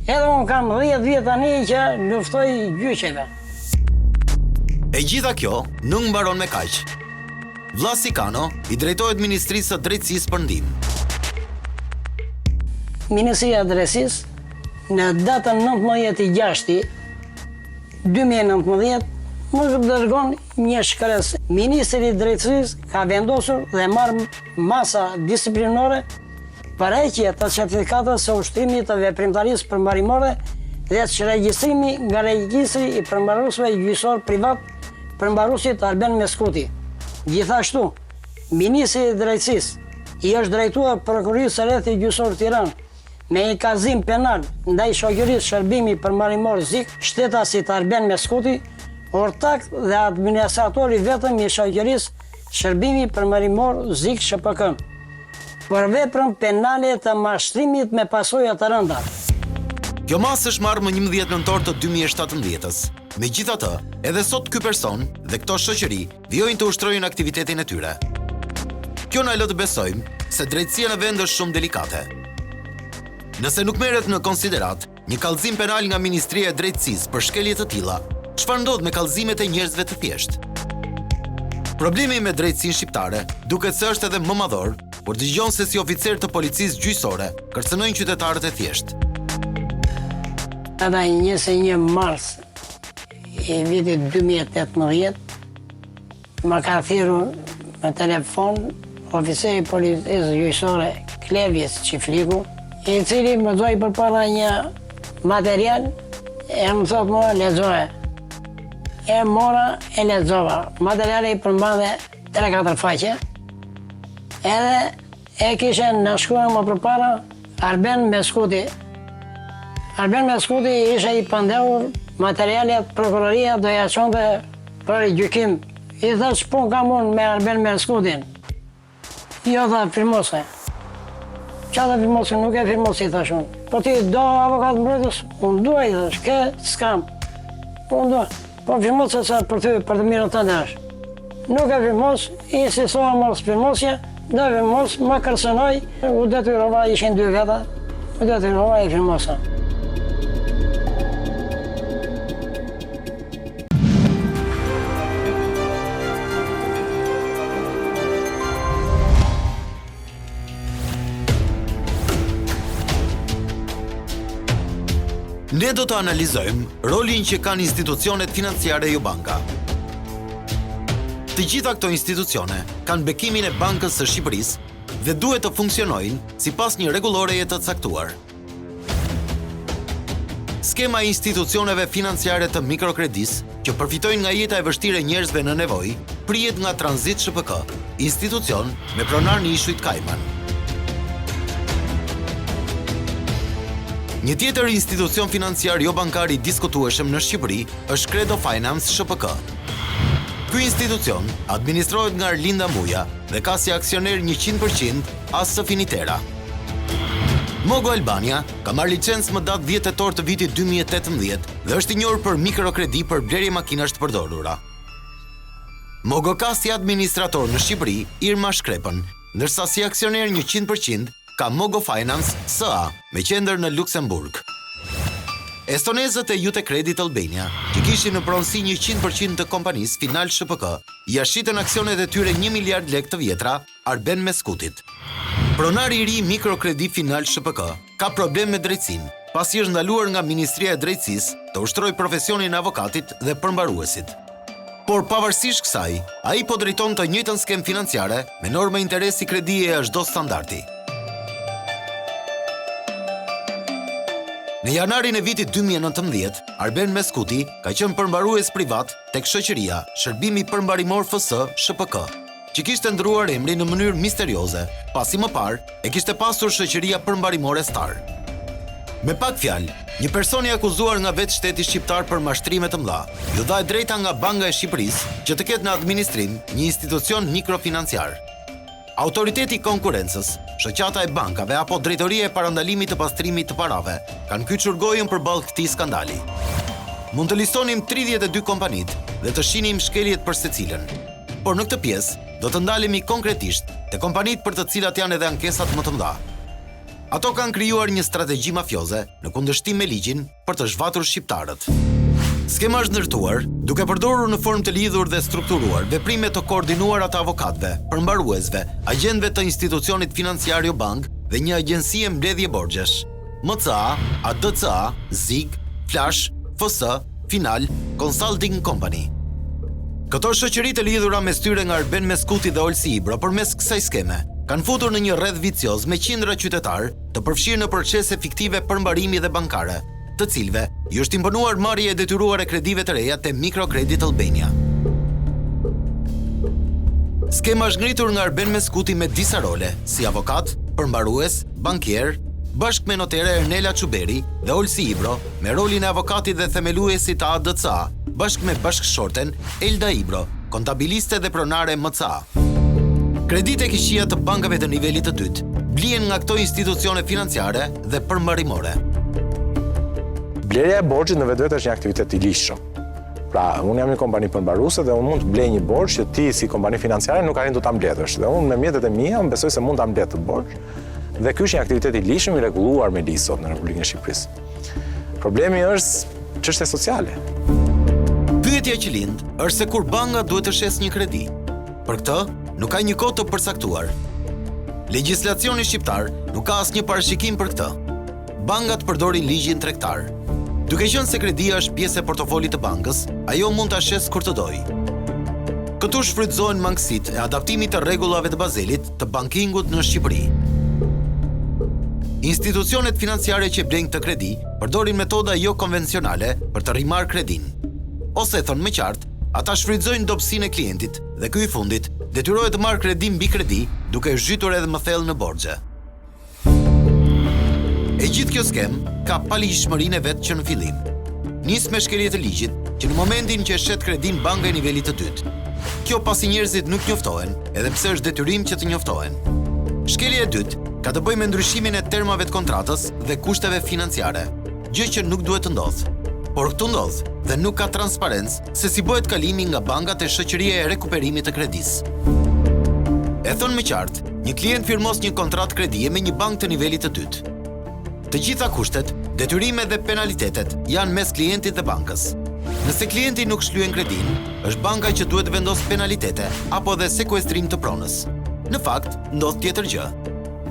Edhe unë kam 10 vjet tani që luftoj gjyqeve. E gjitha kjo nuk mbaron me kaq. Vllasi Kano i drejtohet Ministrisë së Drejtësisë për ndihmë. Ministria e Drejtësisë në datën 19/6/2019 më dërgon një shkres. Ministri i Drejtësisë ka vendosur dhe marr masa disiplinore për heqje të certifikatës së ushtrimit të veprimtarisë përmbarimore dhe regjistrimi nga regjistri i përmbaruesve gjyqësor privat përmbaruesit Arben Meskuti. Gjithashtu, Ministri i Drejtësisë i është drejtuar prokurisë së Rrethit Gjyqësor Tiranë me një kazim penal ndaj shoqërisë shërbimi përmbarimor zik, shtetasit Arben Meskuti, ortak dhe administratori vetëm i shoqërisë shërbimi përmbarimor zik SHPK, për veprën penale të mashtrimit me pasoja të rënda. Kjo masë është marrë më 11 nëntor të 2017-ës. Megjithatë, edhe sot ky person dhe këto shoqëri vijojnë të ushtrojnë aktivitetin e tyre. Kjo na lë të besojmë se drejtësia në vend është shumë delikate. Nëse nuk merret në konsiderat një kallëzim penal nga Ministria e Drejtësisë për shkelje të tilla, çfarë ndodh me kallëzimet e njerëzve të thjeshtë? Problemi me drejtësinë shqiptare duket se është edhe më madhor, por dëgjon se si oficer të policisë gjyqësore kërcënojnë qytetarët e thjeshtë. Edhe 21 mars i vitit 2018, më ka thirrur në telefon oficeri i policisë gjyqësore Klevis Çifliku, i cili më doi përpara një material e më thot mua lexoje. E mora e lexova. Materiali i përmbante 3-4 faqe. Edhe e kishe nënshkruar më përpara Arben Meskuti. Arben Meskuti ishe i pandehur materialet prokuroria do ja çonte për gjykim. I thash pun kam unë me Arben Meskutin. Jo tha firmose. Qa dhe firmose, nuk e firmose i thash unë. Po ti do avokat mbrojtës? Unë dua i thash, ke s'kam. Unë dua. Po firmose sa për të mirën të ndash. Nuk e firmos, i insistova mos firmosje, do firmos, më kërcënoj, u detyrova, ishin 2 veta, u detyrova i firmosa. Ne do të analizojmë rolin që kanë institucionet financiare jo banka. Të gjitha këto institucione kanë bekimin e Bankës së Shqipërisë dhe duhet të funksionojnë sipas një rregulloreje të caktuar. Skema e institucioneve financiare të mikrokredisë që përfitojnë nga jeta e vështirë e njerëzve në nevojë prihet nga Tranzit SHPK, institucion me pronar në ishujt Kajman. Një tjetër institucion financiar jo bankar i diskutueshëm në Shqipëri është Kredo Finance SHPK. Ky institucion administrohet nga Arlinda Muja dhe ka si aksioner 100% as Finitera. Mogo Albania ka marrë licencë më datë 10 tetor të vitit 2018 dhe është i njohur për mikrokredi për blerje makinash të përdorura. Mogo ka si administrator në Shqipëri Irma Shkrepën, ndërsa si aksioner 100% ka Mogo Finance SA me qendër në Luksemburg. Estonezët e Jute Credit Albania, që kishin në pronësi 100% të kompanisë Final SHPK, ja shitën aksionet e tyre 1 miliard lek të vjetra Arben Meskutit. Pronari i ri mikrokredi Final SHPK ka problem me drejtësinë, pasi është ndaluar nga Ministria e Drejtësisë të ushtrojë profesionin e avokatit dhe përmbaruesit. Por pavarësisht kësaj, ai po drejton të njëjtën skem financiare me norma interesi kredie e çdo standardi. Në janarin e vitit 2019, Arben Meskuti ka qenë përmbarues privat tek shoqëria Shërbimi Përmbarimor FS SHPK, që kishte ndruar emrin në mënyrë misterioze, pasi më parë e kishte pasur shoqëria përmbarimore Star. Me pak fjalë, një person i akuzuar nga vetë shteti shqiptar për mashtrime të mëdha, ju dha e drejta nga Banka e Shqipërisë që të ketë në administrim një institucion mikrofinanciar. Autoriteti i konkurrencës, shoqata e bankave apo drejtoria e parandalimit të pastrimit të parave kanë kyçur gojën përballë këtij skandali. Mund të listonim 32 kompanit dhe të shinim shkeljet për secilën. Por në këtë pjesë do të ndalemi konkretisht te kompanit për të cilat janë edhe ankesat më të mëdha. Ato kanë krijuar një strategji mafioze në kundërshtim me ligjin për të zhvatur shqiptarët. Skema është ndërtuar duke përdorur në formë të lidhur dhe strukturuar veprime të koordinuara të avokatëve, përmbaruesve, agjentëve të institucionit financiar jo bank dhe një agjencie mbledhje borxhesh. MCA, ADCA, ZIG, Flash, FS, Final, Consulting Company. Këto shoqëri të lidhura mes tyre nga Arben Meskuti dhe Olsi Ibro përmes kësaj skeme kanë futur në një rreth vicioz me qindra qytetar të përfshirë në procese fiktive përmbarimi dhe bankare, të cilëve ju është imponuar marrje e detyruar e kredive të reja te Microcredit Albania. Skema është ngritur nga Arben Meskuti me disa role, si avokat, përmbarues, bankier, bashkë me notere Ernela Çuberi dhe Olsi Ibro, me rolin e avokatit dhe themeluesit të ADCA, bashkë me bashkëshorten Elda Ibro, kontabiliste dhe pronare MCA. Kreditë e këqija të bankave të nivelit të dytë blihen nga këto institucione financiare dhe përmbarimore. Blerja e borxhit në vetvete është një aktivitet i lishëm. Pra, unë jam një kompani përmbaruese dhe unë mund të blej një borxh që ti si kompani financiare nuk arrin të ta mbledhësh. Dhe unë me mjetet e mia unë besoj se mund ta mbledh të borxh. Dhe ky është një aktivitet i lishëm i rregulluar me ligjë sot në Republikën e Shqipërisë. Problemi është çështje sociale. Pyetja që lind është se kur banka duhet të shes një kredi. Për këtë, nuk ka një kohë të përcaktuar. Legjislacioni shqiptar nuk ka asnjë parashikim për këtë. Bankat përdorin ligjin tregtar. Duke qenë se kredia është pjesë e portofolit të bankës, ajo mund ta shes kur të dojë. Këtu shfrytëzohen mangësitë e adaptimit të rregullave të Bazelit të bankingut në Shqipëri. Institucionet financiare që blejnë këtë kredi përdorin metoda jo konvencionale për të rrimarrë kredin. Ose thonë më qartë, ata shfrytëzojnë dobësinë e klientit dhe ky i fundit detyrohet të marrë kredi mbi kredi duke zhytur edhe më thellë në borxhe. E gjithë kjo skem ka paligjshmërinë e vet që në fillim. Nis me shkelje të ligjit që në momentin që shet kredin banka e nivelit të dytë. Kjo pasi njerëzit nuk njoftohen, edhe pse është detyrim që të njoftohen. Shkelja e dytë ka të bëjë me ndryshimin e termave të kontratës dhe kushteve financiare, gjë që nuk duhet të ndodhë. Por këtu ndodh dhe nuk ka transparencë se si bëhet kalimi nga bankat e shoqëria e rekuperimit të kredisë. E thonë më qartë, një klient firmos një kontratë kredie me një bankë të nivelit të dytë. Të gjitha kushtet, detyrimet dhe penalitetet janë mes klientit dhe bankës. Nëse klienti nuk shlyen kredin, është banka që duhet vendos penalitete apo dhe sekuestrim të pronës. Në fakt, ndodh tjetër gjë.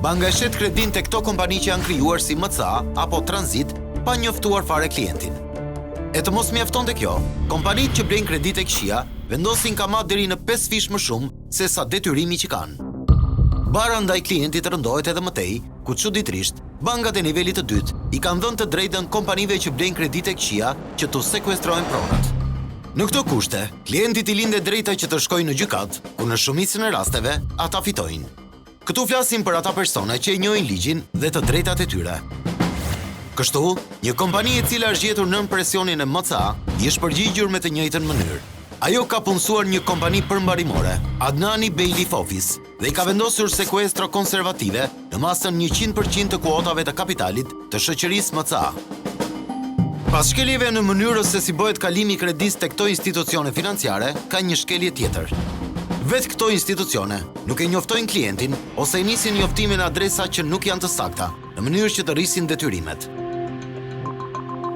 Banka e shet kredin te këto kompani që janë krijuar si MCA apo tranzit pa njoftuar fare klientin. E të mos mjaftonte kjo, kompanitë që blejnë kreditë e këqija vendosin kamat deri në 5 fish më shumë se sa detyrimi që kanë. Bara ndaj klientit rëndohet edhe mëtej, ku çuditërisht, bankat e nivelit të dytë i kanë dhënë të drejtën kompanive që blejnë kreditë e këqija që tu sekuestrojnë pronat. Në këto kushte, klientit i linde drejta që të shkojnë në gjykat, ku në shumicën e rasteve ata fitojnë. Këtu flasim për ata persona që e njohin ligjin dhe të drejtat e tyre. Kështu, një kompani e cila është gjetur nën presionin e MCA i është përgjigjur me të njëjtën mënyrë. Ajo ka punësuar një kompani përmbarimore, Adnani Bailiff Office, dhe i ka vendosur sekuestro konservative në masën 100% të kuotave të kapitalit të shoqërisë MCA. Pas shkeljeve në mënyrë se si bëhet kalimi i kredisë tek këto institucione financiare, ka një shkelje tjetër. Vetë këto institucione nuk e njoftojnë klientin ose i nisin njoftimin e adresa që nuk janë të sakta, në mënyrë që të rrisin detyrimet.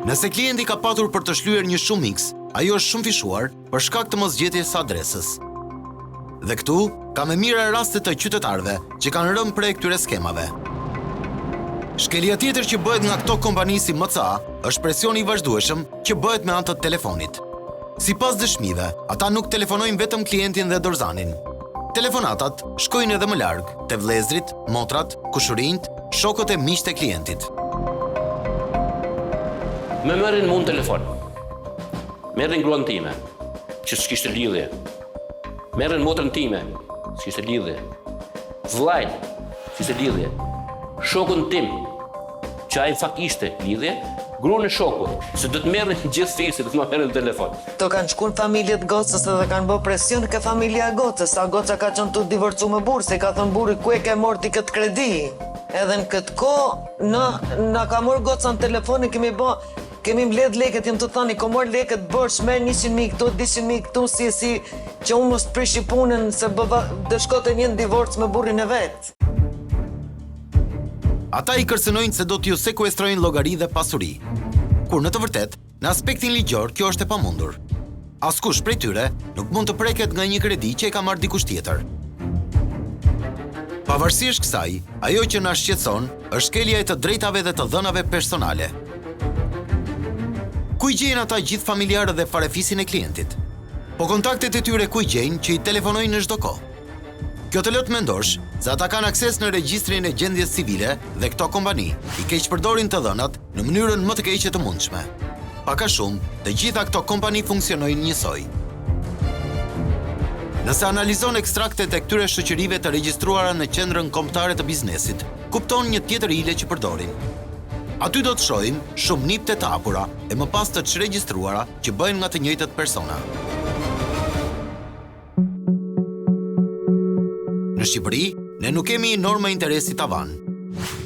Nëse klienti ka patur për të shlyer një shumë X, ajo është shumë fishuar për shkak të mosgjetjes së adresës. Dhe këtu ka me mira raste të qytetarëve që kanë rënë prej këtyre skemave. Shkelja tjetër që bëhet nga këto kompani si MCA është presioni i vazhdueshëm që bëhet me anë të telefonit. Sipas dëshmive, ata nuk telefonojnë vetëm klientin dhe dorzanin. Telefonatat shkojnë edhe më larg, te vëllezrit, motrat, kushërinjt, shokët e miqtë e klientit. Me merrin mund telefon. Merrin gruan time, që s'kishte lidhje. Merrin motrën time, s'kishte lidhje. Vllajt, s'kishte lidhje. Shokun tim, që ai fakt ishte lidhje, gruan e shokut, se do të merrin gjithë fisit, do të më merrin telefon. To kanë shkuar familjet gocës edhe kanë bërë presion ke familja e gocës, sa goca ka qenë tu divorcu me burr, se ka thënë burri ku e ke morti këtë kredi. Edhe në këtë kohë na ka marrë goca në telefon, kemi mbledh lekët, jam të thani, ko marrë lekët bërsh, merr 100.000 këtu, 200.000 këtu, si që unë mos prishi punën se do shkote një divorc me burrin e vet. Ata i kërcënojnë se do t'ju sekuestrojnë llogari dhe pasuri. Kur në të vërtet, në aspektin ligjor, kjo është e pamundur. Askush prej tyre nuk mund të preket nga një kredi që e ka marrë dikush tjetër. Pavarësisht kësaj, ajo që na shqetëson është shkelja e të drejtave dhe të dhënave personale. Ku i gjejnë ata gjithë familjarët dhe farefisin e klientit? Po kontaktet e tyre ku i gjejnë që i telefonojnë në çdo kohë? Kjo të lë të mendosh se ata kanë akses në regjistrin e gjendjes civile dhe këto kompani i keqpërdorin të dhënat në mënyrën më të keqe të mundshme. Pak a shumë, të gjitha këto kompani funksionojnë njësoj. Nëse analizon ekstraktet e këtyre shoqërive të regjistruara në qendrën kombëtare të biznesit, kupton një tjetër hile që përdorin. Aty do të shohim shumë nipte të hapura e më pas të çregjistruara që bëhen nga të njëjtët persona. Në Shqipëri, ne nuk kemi norma interesi tavan.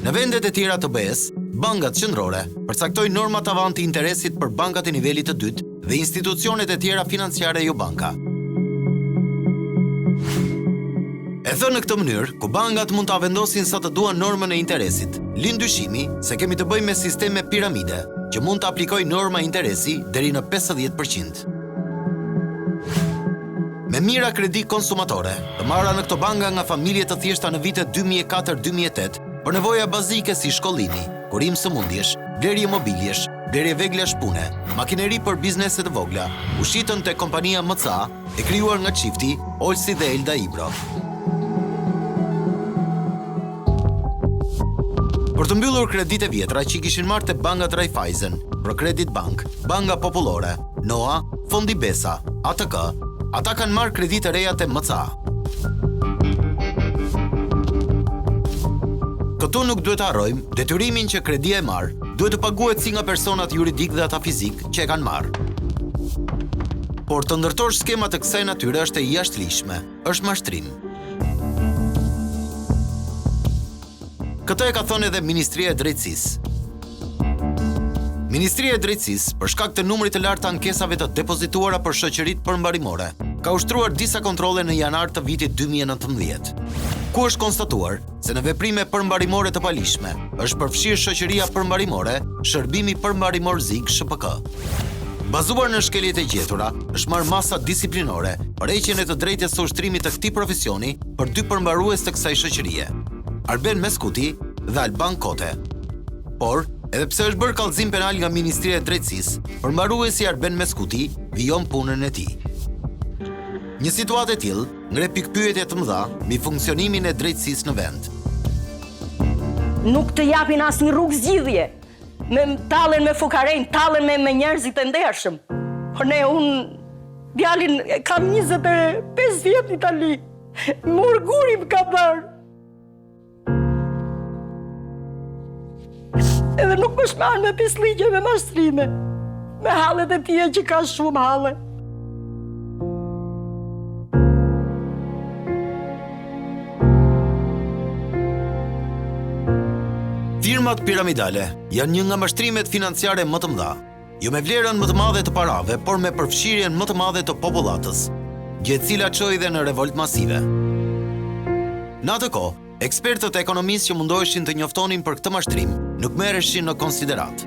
Në vendet e tjera të BE-s, bankat qendrore përcaktojnë norma tavan të interesit për bankat e nivelit të dytë dhe institucionet e tjera financiare jo banka. E thënë në këtë mënyrë, ku bankat mund ta vendosin sa të duan normën e interesit, lind dyshimi se kemi të bëjmë me sisteme piramide, që mund të aplikojë norma interesi deri në 50%. Me mira kredi konsumatore, të marra në këto banka nga familje të thjeshta në vitet 2004-2008, për nevoja bazike si shkollimi, kurim sëmundjesh, blerje mobiljesh, blerje veglash pune, makineri për bizneset të vogla, ushitën te kompania MCA, e krijuar nga çifti Olsi dhe Elda Ibro. Për të mbyllur kreditë vjetra që i kishin marrë te bankat Raiffeisen, Procredit Bank, Banka Popullore, NOA, Fondi Besa, ATK, ata kanë marrë kreditë reja te MCA. Këtu nuk duhet të harrojmë detyrimin që kredia e marrë duhet të paguhet si nga personat juridik dhe ata fizik që e kanë marrë. Por të ndërtosh skema të kësaj natyre është e jashtëligjshme, është mashtrim. Këtë e ka thënë edhe Ministria e Drejtësisë. Ministria e Drejtësisë, për shkak të numrit të lartë të ankesave të depozituara për shoqëritë përmbarimore, ka ushtruar disa kontrolle në janar të vitit 2019, ku është konstatuar se në veprime përmbarimore të palishme është përfshirë shoqëria përmbarimore Shërbimi Përmbarimor ZIG SHPK. Bazuar në shkeljet e gjetura, është marrë masa disiplinore për heqjen e të drejtës së ushtrimit të këtij profesioni për dy përmbarues të kësaj shoqërie, Arben Meskuti dhe Alban Kote. Por, edhe pse është bërë kallëzim penal nga Ministria e Drejtësisë, përmbaruesi Arben Meskuti vijon punën e tij. Një situatë e tillë ngre pikpyetje të mëdha mbi funksionimin e drejtësisë në vend. Nuk të japin asnjë rrugë zgjidhje. Tallen me fukarejnë, tallen me njerëzit e ndershëm. Por djalin kam 25 vjet në Itali. Murguri më ka bërë. Edhe nuk më shmarë me pisligje, me mashtrime. Me hallet e tije që ka shumë halle. Firmat piramidale janë një nga mashtrimet financiare më të mëdha, jo me vlerën më të madhe të parave, por me përfshirjen më të madhe të popullatës, gjë e cila çoi dhe në revolt masive. Në atë kohë, ekspertët e ekonomisë që mundoheshin të njoftonin për këtë mashtrim nuk merreshin në konsiderat.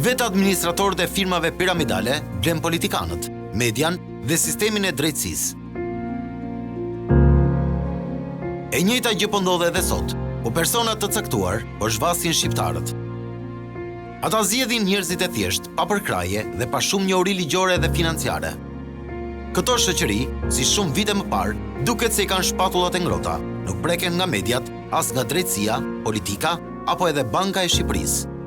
Vetë administratorët e firmave piramidale blen politikanët, median dhe sistemin e drejtësisë. E njëjta gjë po ndodhe edhe sot, ku personat të caktuar po zhvasin shqiptarët. Ata zgjedhin njerëzit e thjesht, pa përkraje dhe pa shumë njohuri ligjore dhe financiare. Këto shoqëri, si shumë vite më parë, duket se i kanë shpatullat e ngrohta, nuk preken nga mediat, as nga drejtësia, politika apo edhe Banka e Shqipërisë.